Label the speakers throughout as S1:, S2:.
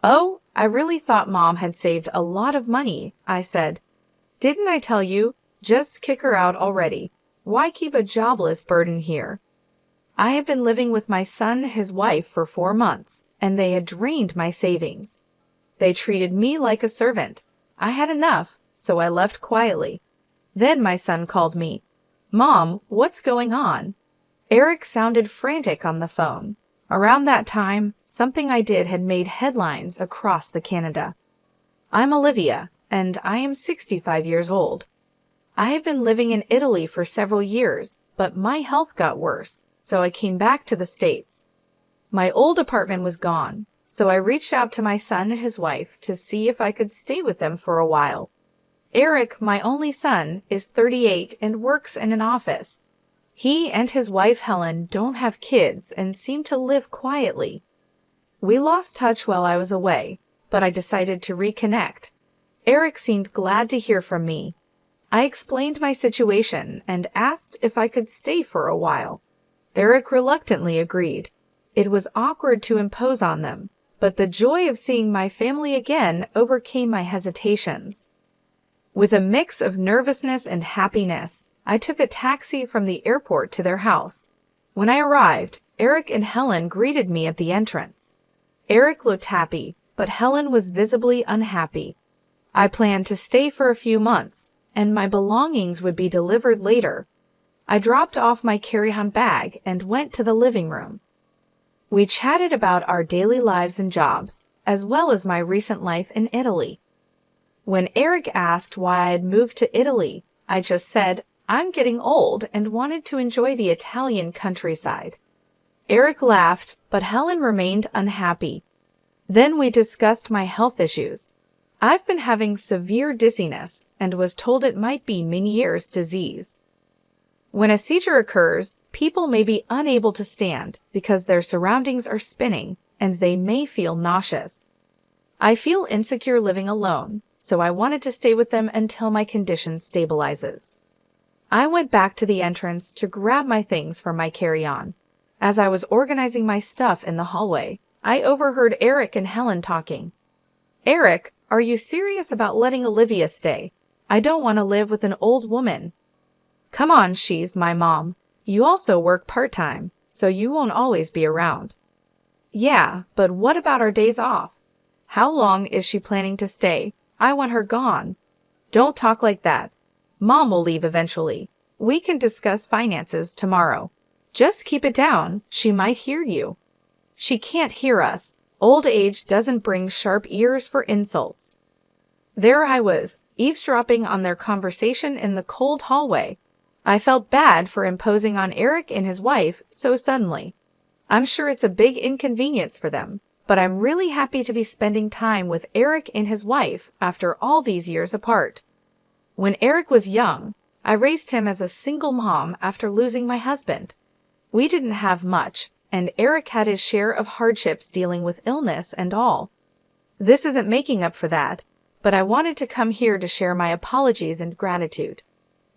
S1: Oh, I really thought Mom had saved a lot of money, I said. Didn't I tell you? Just kick her out already. Why keep a jobless burden here? I had been living with my son and his wife for 4 months, and they had drained my savings. They treated me like a servant. I had enough, so I left quietly. Then my son called me. Mom, what's going on? Eric sounded frantic on the phone. Around that time, something I did had made headlines across the Canada. I'm Olivia, and I am 65 years old. I had been living in Italy for several years, but my health got worse, so I came back to the States. My old apartment was gone, so I reached out to my son and his wife to see if I could stay with them for a while. Eric, my only son, is 38 and works in an office. He and his wife Helen don't have kids and seem to live quietly. We lost touch while I was away, but I decided to reconnect. Eric seemed glad to hear from me. I explained my situation and asked if I could stay for a while. Eric reluctantly agreed. It was awkward to impose on them, but the joy of seeing my family again overcame my hesitations. With a mix of nervousness and happiness, I took a taxi from the airport to their house. When I arrived, Eric and Helen greeted me at the entrance. Eric looked happy, but Helen was visibly unhappy. I planned to stay for a few months, and my belongings would be delivered later. I dropped off my carry-on bag and went to the living room. We chatted about our daily lives and jobs, as well as my recent life in Italy. When Eric asked why I had moved to Italy, I just said, I'm getting old and wanted to enjoy the Italian countryside. Eric laughed, but Helen remained unhappy. Then we discussed my health issues. I've been having severe dizziness and was told it might be Meniere's disease. When a seizure occurs, people may be unable to stand because their surroundings are spinning and they may feel nauseous. I feel insecure living alone, so I wanted to stay with them until my condition stabilizes. I went back to the entrance to grab my things from my carry-on. As I was organizing my stuff in the hallway, I overheard Eric and Helen talking. Eric, are you serious about letting Olivia stay? I don't want to live with an old woman. Come on, she's my mom. You also work part-time, so you won't always be around. Yeah, but what about our days off? How long is she planning to stay? I want her gone. Don't talk like that. Mom will leave eventually. We can discuss finances tomorrow. Just keep it down. She might hear you. She can't hear us. Old age doesn't bring sharp ears for insults. There I was, eavesdropping on their conversation in the cold hallway. I felt bad for imposing on Eric and his wife so suddenly. I'm sure it's a big inconvenience for them, but I'm really happy to be spending time with Eric and his wife after all these years apart. When Eric was young, I raised him as a single mom after losing my husband. We didn't have much, and Eric had his share of hardships dealing with illness and all. This isn't making up for that, but I wanted to come here to share my apologies and gratitude.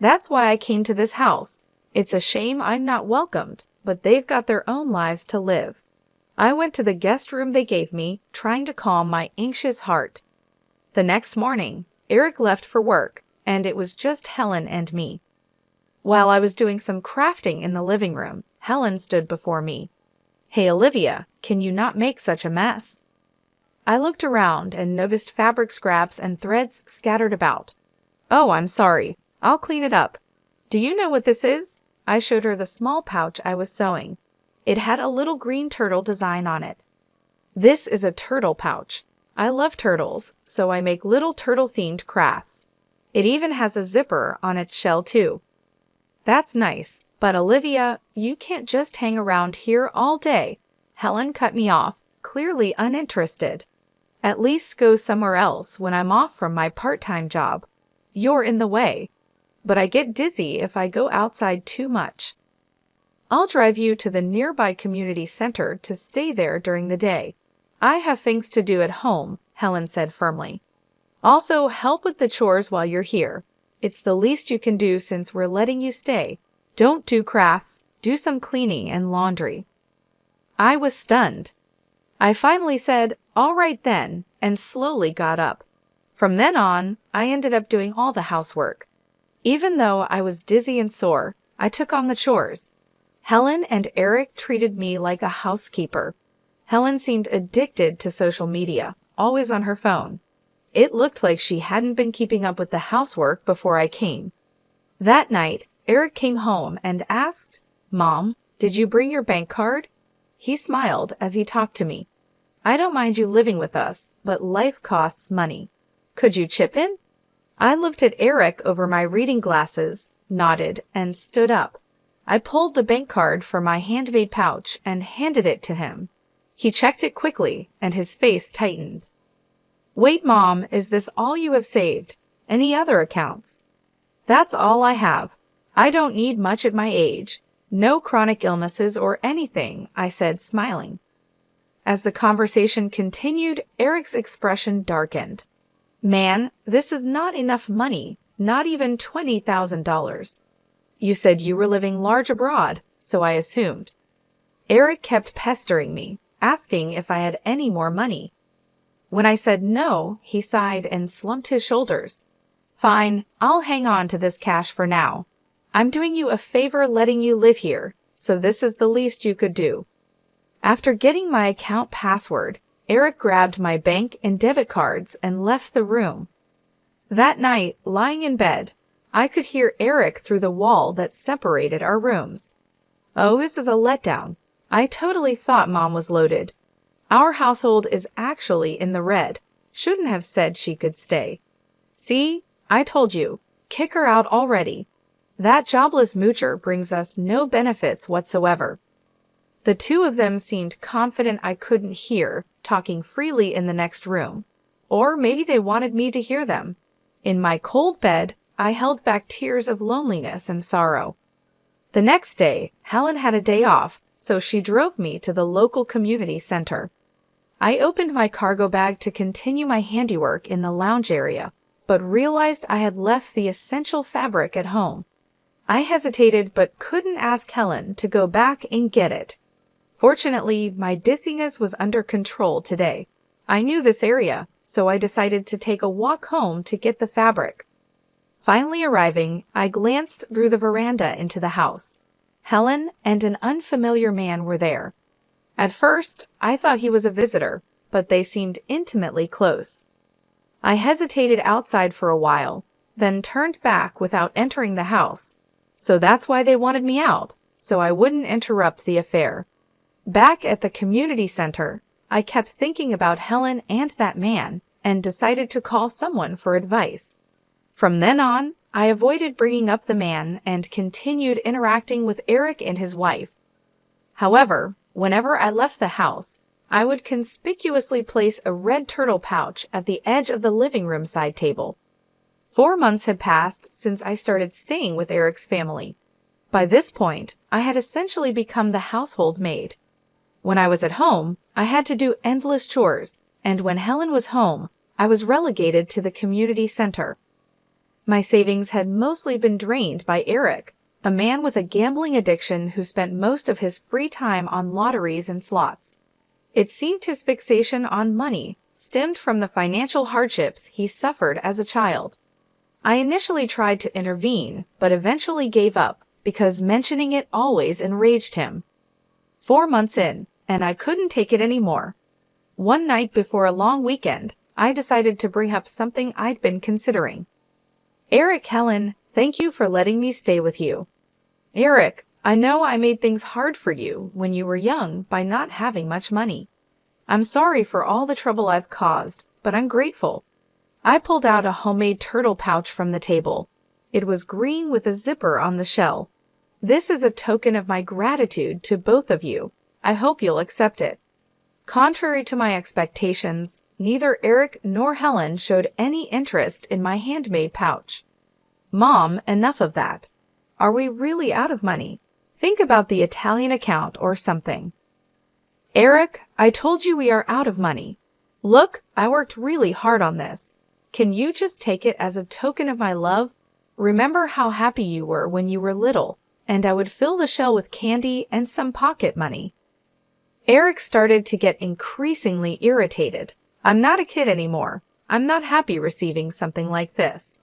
S1: That's why I came to this house. It's a shame I'm not welcomed, but they've got their own lives to live. I went to the guest room they gave me, trying to calm my anxious heart. The next morning, Eric left for work, and it was just Helen and me. While I was doing some crafting in the living room, Helen stood before me. Hey, Olivia, can you not make such a mess? I looked around and noticed fabric scraps and threads scattered about. Oh, I'm sorry. I'll clean it up. Do you know what this is? I showed her the small pouch I was sewing. It had a little green turtle design on it. This is a turtle pouch. I love turtles, so I make little turtle-themed crafts. It even has a zipper on its shell too. That's nice, but Olivia, you can't just hang around here all day. Helen cut me off, clearly uninterested. At least go somewhere else when I'm off from my part-time job. You're in the way. But I get dizzy if I go outside too much. I'll drive you to the nearby community center to stay there during the day. I have things to do at home, Helen said firmly. Also, help with the chores while you're here. It's the least you can do since we're letting you stay. Don't do crafts, do some cleaning and laundry. I was stunned. I finally said, "All right then," and slowly got up. From then on, I ended up doing all the housework. Even though I was dizzy and sore, I took on the chores. Helen and Eric treated me like a housekeeper. Helen seemed addicted to social media, always on her phone. It looked like she hadn't been keeping up with the housework before I came. That night, Eric came home and asked, "Mom, did you bring your bank card?" He smiled as he talked to me. "I don't mind you living with us, but life costs money. Could you chip in?" I looked at Eric over my reading glasses, nodded, and stood up. I pulled the bank card from my handmade pouch and handed it to him. He checked it quickly, and his face tightened. "Wait, Mom, is this all you have saved? Any other accounts?" "That's all I have. I don't need much at my age. No chronic illnesses or anything," I said, smiling. As the conversation continued, Eric's expression darkened. "Man, this is not enough money, not even $20,000. You said you were living large abroad, so I assumed." Eric kept pestering me, asking if I had any more money. When I said no, he sighed and slumped his shoulders. "Fine, I'll hang on to this cash for now. I'm doing you a favor letting you live here, so this is the least you could do." After getting my account password, Eric grabbed my bank and debit cards and left the room. That night, lying in bed, I could hear Eric through the wall that separated our rooms. "Oh, this is a letdown. I totally thought Mom was loaded. Our household is actually in the red. Shouldn't have said she could stay. See, I told you. Kick her out already. That jobless moocher brings us no benefits whatsoever." The two of them seemed confident I couldn't hear, talking freely in the next room. Or maybe they wanted me to hear them. In my cold bed, I held back tears of loneliness and sorrow. The next day, Helen had a day off, so she drove me to the local community center. I opened my cargo bag to continue my handiwork in the lounge area, but realized I had left the essential fabric at home. I hesitated but couldn't ask Helen to go back and get it. Fortunately, my dizziness was under control today. I knew this area, so I decided to take a walk home to get the fabric. Finally arriving, I glanced through the veranda into the house. Helen and an unfamiliar man were there. At first, I thought he was a visitor, but they seemed intimately close. I hesitated outside for a while, then turned back without entering the house. So that's why they wanted me out, so I wouldn't interrupt the affair. Back at the community center, I kept thinking about Helen and that man and decided to call someone for advice. From then on, I avoided bringing up the man and continued interacting with Eric and his wife. However, whenever I left the house, I would conspicuously place a red turtle pouch at the edge of the living room side table. 4 months had passed since I started staying with Eric's family. By this point, I had essentially become the household maid. When I was at home, I had to do endless chores, and when Helen was home, I was relegated to the community center. My savings had mostly been drained by Eric, a man with a gambling addiction who spent most of his free time on lotteries and slots. It seemed his fixation on money stemmed from the financial hardships he suffered as a child. I initially tried to intervene, but eventually gave up because mentioning it always enraged him. 4 months in, and I couldn't take it anymore. One night before a long weekend, I decided to bring up something I'd been considering. "Eric, Helen, thank you for letting me stay with you." "Eric, I know I made things hard for you when you were young by not having much money. I'm sorry for all the trouble I've caused, but I'm grateful." I pulled out a homemade turtle pouch from the table. It was green with a zipper on the shell. "This is a token of my gratitude to both of you. I hope you'll accept it." Contrary to my expectations, neither Eric nor Helen showed any interest in my handmade pouch. "Mom, enough of that. Are we really out of money? Think about the Italian account or something." "Eric, I told you we are out of money. Look, I worked really hard on this. Can you just take it as a token of my love? Remember how happy you were when you were little, and I would fill the shell with candy and some pocket money." Eric started to get increasingly irritated. I'm not a kid anymore. I'm not happy receiving something like this.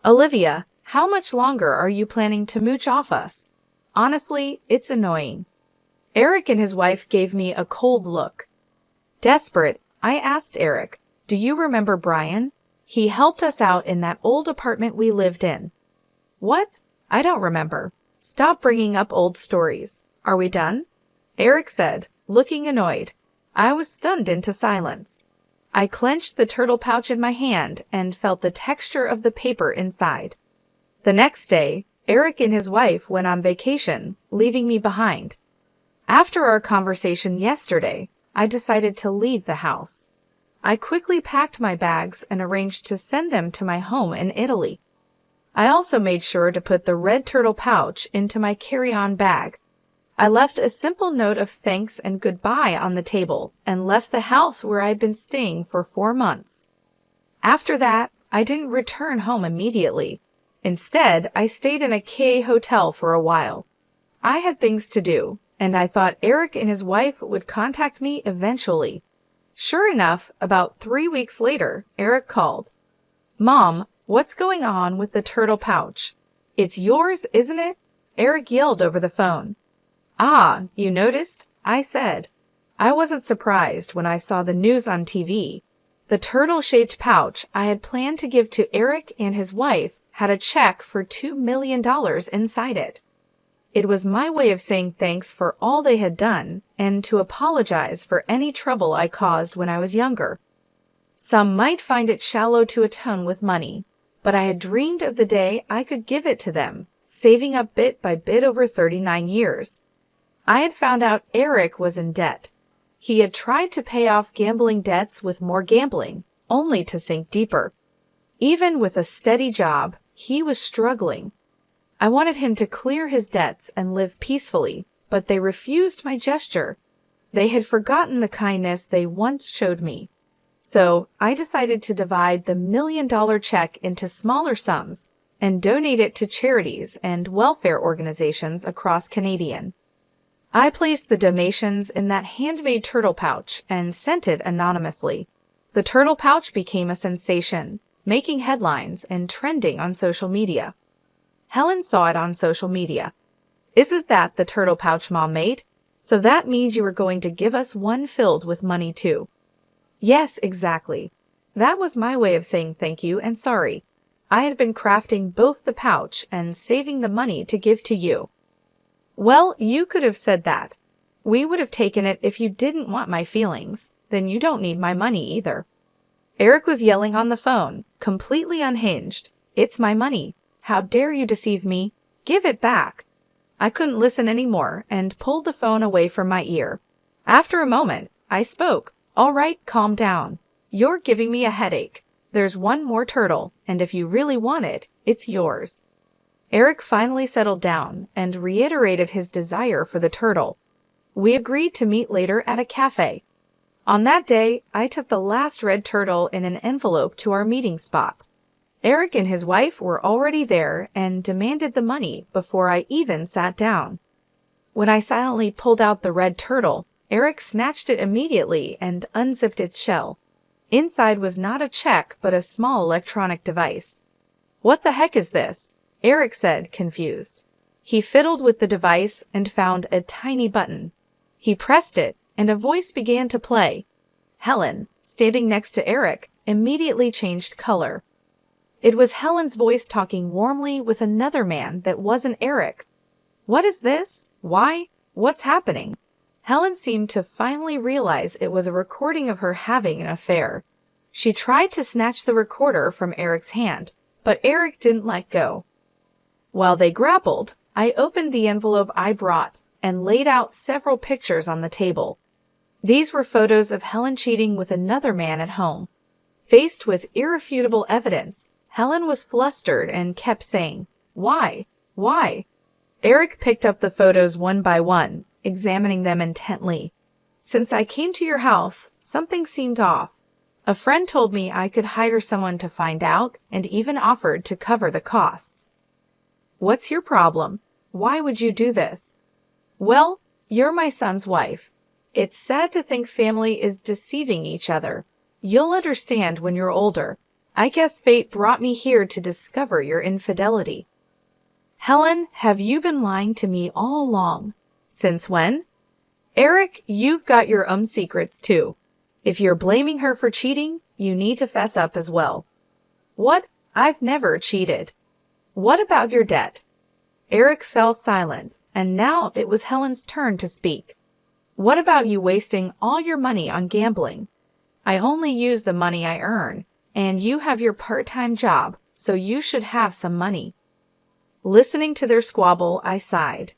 S1: Olivia, how much longer are you planning to mooch off us? Honestly, it's annoying. Eric and his wife gave me a cold look. Desperate, I asked Eric, do you remember Brian? He helped us out in that old apartment we lived in. What? I don't remember. Stop bringing up old stories. Are we done? Eric said, looking annoyed. I was stunned into silence. I clenched the turtle pouch in my hand and felt the texture of the paper inside. The next day, Eric and his wife went on vacation, leaving me behind. After our conversation yesterday, I decided to leave the house. I quickly packed my bags and arranged to send them to my home in Italy. I also made sure to put the red turtle pouch into my carry-on bag. I left a simple note of thanks and goodbye on the table and left the house where I'd been staying for 4 months. After that, I didn't return home immediately. Instead, I stayed in a K hotel for a while. I had things to do, and I thought Eric and his wife would contact me eventually. Sure enough, about 3 weeks later, Eric called. Mom, what's going on with the turtle pouch? It's yours, isn't it? Eric yelled over the phone. Ah, you noticed? I said. I wasn't surprised when I saw the news on TV. The turtle-shaped pouch I had planned to give to Eric and his wife had a check for $2 million inside it. It was my way of saying thanks for all they had done and to apologize for any trouble I caused when I was younger. Some might find it shallow to atone with money, but I had dreamed of the day I could give it to them, saving up bit by bit over 39 years. I had found out Eric was in debt. He had tried to pay off gambling debts with more gambling, only to sink deeper. Even with a steady job, he was struggling. I wanted him to clear his debts and live peacefully, but they refused my gesture. They had forgotten the kindness they once showed me. So I decided to divide the $1 million check into smaller sums and donate it to charities and welfare organizations across Canada. I placed the donations in that handmade turtle pouch and sent it anonymously. The turtle pouch became a sensation, making headlines and trending on social media. Helen saw it on social media. Isn't that the turtle pouch Mom made? So that means you were going to give us one filled with money too. Yes, exactly. That was my way of saying thank you and sorry. I had been crafting both the pouch and saving the money to give to you. Well, you could have said that. We would have taken it if you didn't want my feelings. Then you don't need my money either. Eric was yelling on the phone, completely unhinged. It's my money. How dare you deceive me? Give it back. I couldn't listen anymore and pulled the phone away from my ear. After a moment, I spoke. All right, calm down. You're giving me a headache. There's one more turtle, and if you really want it, it's yours. Eric finally settled down and reiterated his desire for the turtle. We agreed to meet later at a cafe. On that day, I took the last red turtle in an envelope to our meeting spot. Eric and his wife were already there and demanded the money before I even sat down. When I silently pulled out the red turtle, Eric snatched it immediately and unzipped its shell. Inside was not a check but a small electronic device. What the heck is this? Eric said, confused. He fiddled with the device and found a tiny button. He pressed it, and a voice began to play. Helen, standing next to Eric, immediately changed color. It was Helen's voice talking warmly with another man that wasn't Eric. What is this? Why? What's happening? Helen seemed to finally realize it was a recording of her having an affair. She tried to snatch the recorder from Eric's hand, but Eric didn't let go. While they grappled, I opened the envelope I brought and laid out several pictures on the table. These were photos of Helen cheating with another man at home. Faced with irrefutable evidence, Helen was flustered and kept saying, "Why? Why?" Eric picked up the photos one by one, examining them intently. Since I came to your house, something seemed off. A friend told me I could hire someone to find out and even offered to cover the costs. What's your problem? Why would you do this? Well, you're my son's wife. It's sad to think family is deceiving each other. You'll understand when you're older. I guess fate brought me here to discover your infidelity. Helen, have you been lying to me all along? Since when? Eric, you've got your own secrets too. If you're blaming her for cheating, you need to fess up as well. What? I've never cheated. What about your debt? Eric fell silent, and now it was Helen's turn to speak. What about you wasting all your money on gambling? I only use the money I earn, and you have your part-time job, so you should have some money. Listening to their squabble, I sighed.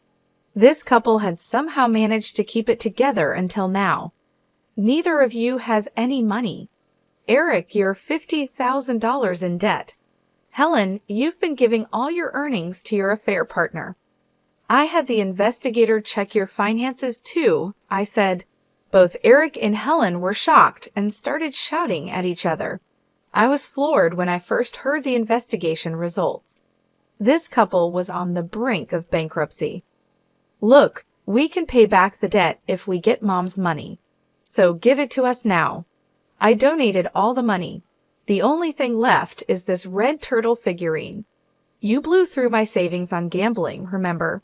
S1: This couple had somehow managed to keep it together until now. Neither of you has any money. Eric, you're $50,000 in debt. Helen, you've been giving all your earnings to your affair partner. I had the investigator check your finances too, I said. Both Eric and Helen were shocked and started shouting at each other. I was floored when I first heard the investigation results. This couple was on the brink of bankruptcy. Look, we can pay back the debt if we get Mom's money. So give it to us now. I donated all the money. The only thing left is this red turtle figurine. You blew through my savings on gambling, remember?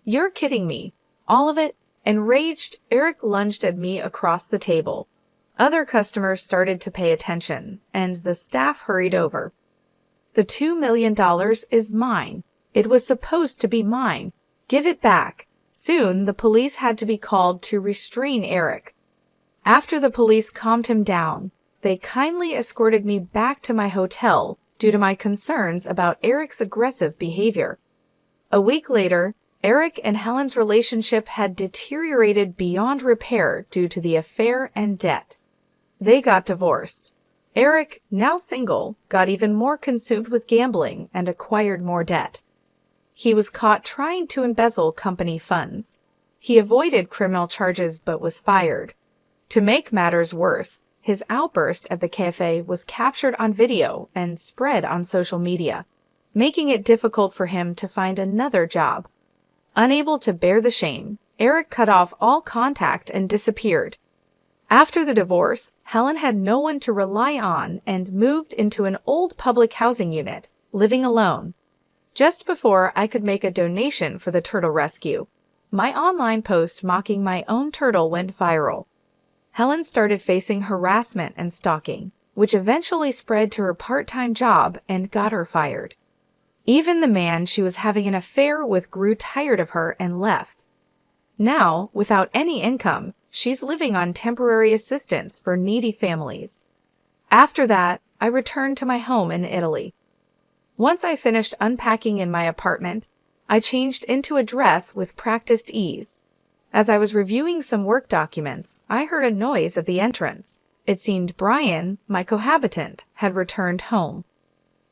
S1: You're kidding me. All of it? Enraged, Eric lunged at me across the table. Other customers started to pay attention, and the staff hurried over. The $2 million is mine. It was supposed to be mine. Give it back. Soon, the police had to be called to restrain Eric. After the police calmed him down, they kindly escorted me back to my hotel due to my concerns about Eric's aggressive behavior. A week later, Eric and Helen's relationship had deteriorated beyond repair due to the affair and debt. They got divorced. Eric, now single, got even more consumed with gambling and acquired more debt. He was caught trying to embezzle company funds. He avoided criminal charges but was fired. To make matters worse, his outburst at the cafe was captured on video and spread on social media, making it difficult for him to find another job. Unable to bear the shame, Eric cut off all contact and disappeared. After the divorce, Helen had no one to rely on and moved into an old public housing unit, living alone. Just before I could make a donation for the turtle rescue, my online post mocking my own turtle went viral. Helen started facing harassment and stalking, which eventually spread to her part-time job and got her fired. Even the man she was having an affair with grew tired of her and left. Now, without any income, she's living on temporary assistance for needy families. After that, I returned to my home in Italy. Once I finished unpacking in my apartment, I changed into a dress with practiced ease. As I was reviewing some work documents, I heard a noise at the entrance. It seemed Brian, my cohabitant, had returned home.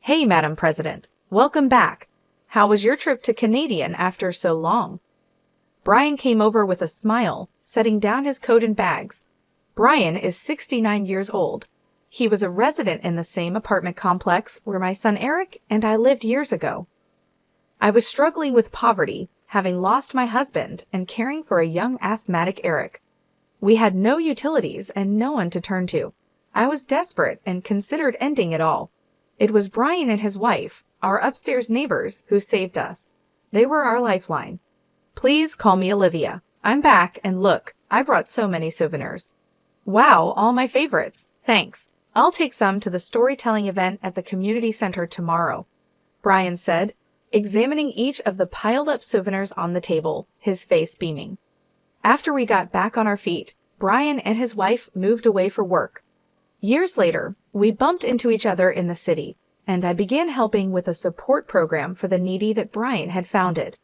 S1: Hey, Madam President, welcome back. How was your trip to Canadian after so long? Brian came over with a smile, setting down his coat and bags. Brian is 69 years old. He was a resident in the same apartment complex where my son Eric and I lived years ago. I was struggling with poverty, having lost my husband and caring for a young asthmatic Eric. We had no utilities and no one to turn to. I was desperate and considered ending it all. It was Brian and his wife, our upstairs neighbors, who saved us. They were our lifeline. Please call me Olivia. I'm back, and look, I brought so many souvenirs. Wow, all my favorites. Thanks. I'll take some to the storytelling event at the community center tomorrow, Brian said, examining each of the piled-up souvenirs on the table, his face beaming. After we got back on our feet, Brian and his wife moved away for work. Years later, we bumped into each other in the city, and I began helping with a support program for the needy that Brian had founded.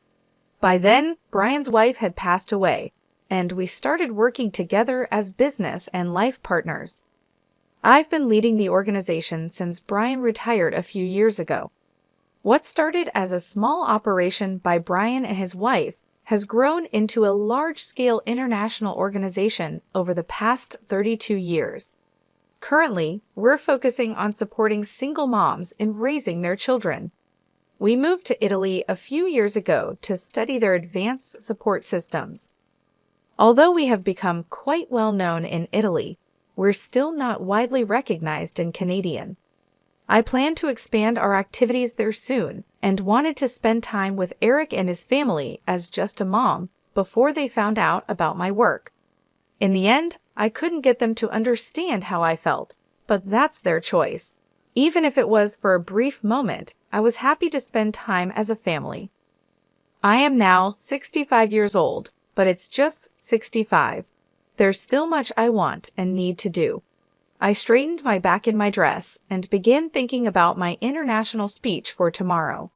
S1: By then, Brian's wife had passed away, and we started working together as business and life partners. I've been leading the organization since Brian retired a few years ago. What started as a small operation by Brian and his wife has grown into a large-scale international organization over the past 32 years. Currently, we're focusing on supporting single moms in raising their children. We moved to Italy a few years ago to study their advanced support systems. Although we have become quite well known in Italy, we're still not widely recognized in Canadian. I plan to expand our activities there soon and wanted to spend time with Eric and his family as just a mom before they found out about my work. In the end, I couldn't get them to understand how I felt, but that's their choice. Even if it was for a brief moment, I was happy to spend time as a family. I am now 65 years old, but it's just 65. There's still much I want and need to do. I straightened my back in my dress and began thinking about my international speech for tomorrow.